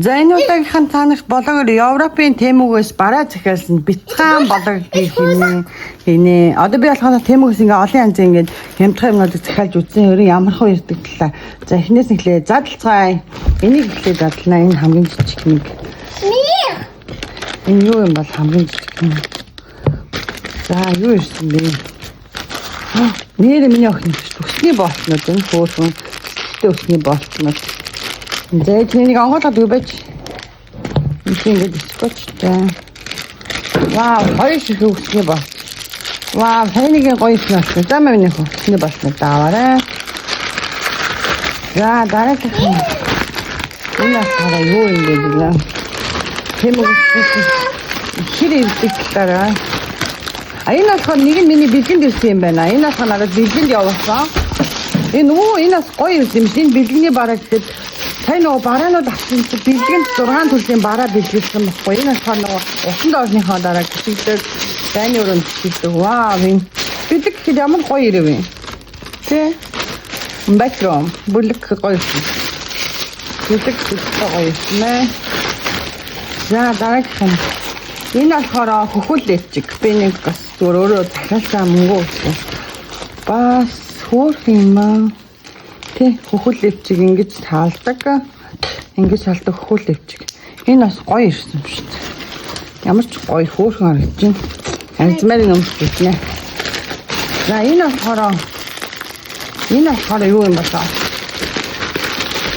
За энэ удаагийнхан та нарт блогер Европын Тэмүгээс бараа захиалсан бяцхан блог хийнэ. Одоо би болохоор Тэмүгээс ингээ олон янзын ингээ хямдхан юмнуудыг захиалж үзсэн. Өөрөө ямар хөө ирдэг талаа. За эхнээс нь эхлэе. Задлцгаая. Энийг эхлэе задлнаа. Энэ хамгийн жижиг нэг. Энэ юу юм бол хамгийн жижиг юм. За юу ирсэн бэ? Нэр миний охин өсний болтнууд энэ хөөрхөн өсний болтнууд. За тэнийг онгойлгод үбэж. Ингээд скотчтай. Вау, хоёр шиг өсний бол. Вау, хэнийг гоё хийсэн. За миний өсний болтнууд даваарай. За дараагийн энэ хараа юу юм бэ гэнэ. Тэмүг хэр ирдэг талаараа. Энэ болохоор нэг нь миний бэлгэнд ирсэн юм байна. Энэ болохоор надад бэлгэнд явуулсан. Энэ бас гоё юм шиг. Энэ бэлгэний бараа гэхэд сайн нөгөө бараанууд авсан чинь бэлгэнд 6 төрлийн бараа бэлгэлсэн баггүй. Энэ болохоор нөгөө усан доорныхоо дараа гिचдэг дайны өрөөнд гिचдэг. Вау, энэ бэлэг гэхэд ямар гоё ирэв юм. Тэ? Бэтром бүлэг гоё юм. Бэлэг гоё юм. За дараагийн энэ болохоор хөхөл лэвчиг. Би нэг бас өөрөө дахиалсан мөнгө өгсөн. Бас хөөх юм аа. Тэ хөхөл лэвчиг ингэж таалдаг. Ингэж салдаг хөхөл лэвчиг. Энэ бас гоё ирсэн юм шүү дээ. Ямар ч гоё хөөхөн харагдаж байна. Альзмарын өмс гэнэ. За энэ болохоор юу юм бэ та?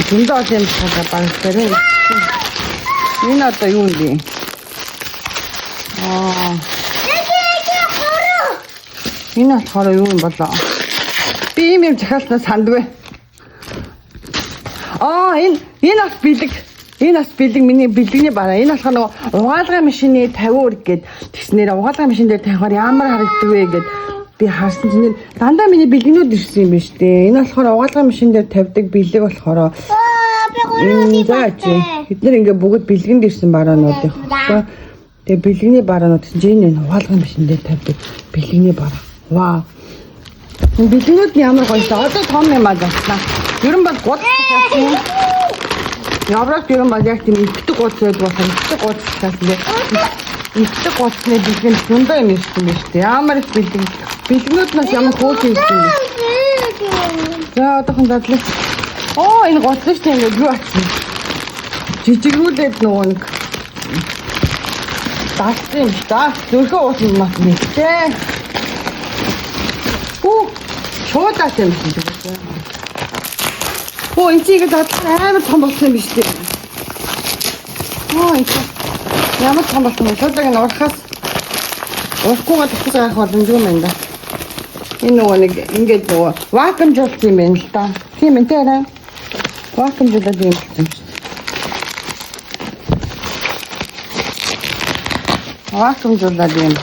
Зөндөө юм шиг баг тэрэг. Энэ одоо юу юм бэ? Энэ болохоор юу юм болоо? Би юм захиалснаа сандгүй. Энэ бас бэлэг. Энэ бас бэлэг миний бэлэгний бараа. Энэ болохоор нөгөө угаалгын машины 50 өр гээд тэгснээр угаалгын машин дээр тавихаар ямар харагддаг вэ гэд би харсан чинь дандаа миний бэлгнүүд ирсэн юм байна шүү дээ. Энэ болохоор угаалгын машин дээр тавьдаг бэлэг болохоор бид нар ингээ бүгд бэлгэнд ирсэн бараанууд их. Тэгээ бэлгэний бараанууд чинь энэ угаалгын машин дээр тавьдаг бэлгэний бараа. Вау. Бэлгнүүд ямар гоё. Одоо том юм аа заснаа. Ер нь бол гол юм. Явраг ер нь бол яг тийм ихтэй гол зэд болсон. Ихтэй гол гэсэн. Ихтэй голны бэлгэн зөндөө юм ирсэн байна шүү дээ. Ямар их бэлгэн. Бэлгнүүд нас ямар хөөх ирсэн бэ? За одоохон дадлаа. Энэ гоцлоо шүү дээ. Юу ачсан? Жижигрүүлээд нөгөө нэг даалсан юм шүү дээ. Зөрхөө уусан мас нэгтэй. Шуудаас юм шиг байна. Энэ чигээ дадлаа амар том болсон юм биш үү? Энэ ямар том болсон бэ? Шуудаг нь урахаас урахгүйгээ төгсөж авах боломжгүй юм байна. Энэ нөгөө нэг ингээд нөгөө вакуумжуулт юм байна л да. Тийм ээ тэрэ. Вакуумжуулаад юм болсон. Вакуумжуулаад юм.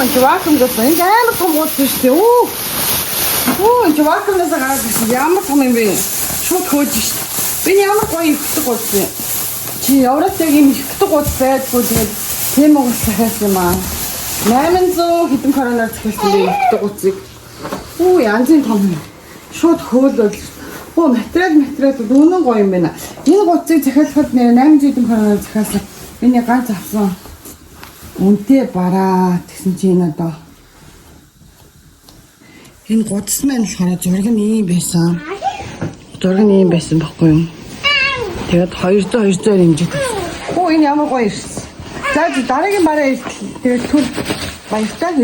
Энэ вакуумжуулт энэ амар том гол шүү дээ. Энэ вакуумнаас гараад ирсэн. Ямар том юм бэ? Шууд хөөж шүү дээ. Би ямар гоё ихтэй гол бэ? Чи яваад яг юм ихтэй гол байдгүй тэгээд тийм уус захиалсан юм аа. 800 хэдэн короноор захиалсан би ихтэй гуцыг. Янзын том юм. Шууд хөөлөл. Материал үнэн гоё юм байна. Энэ гуцыг захиалахад нэр 800 хэдэн короноор захиалсан. Миний ганц авсан. Үнтэй бараа гэсэн чинь одоо энэ гудас маань болохоор зураг нь ийм байсан. Зураг нь ийм байсан байхгүй юу? Тэгээд 200 хэмжээд. Энэ ямар гоё ирсэн. За дараагийн бараа тэгээд түр баяртай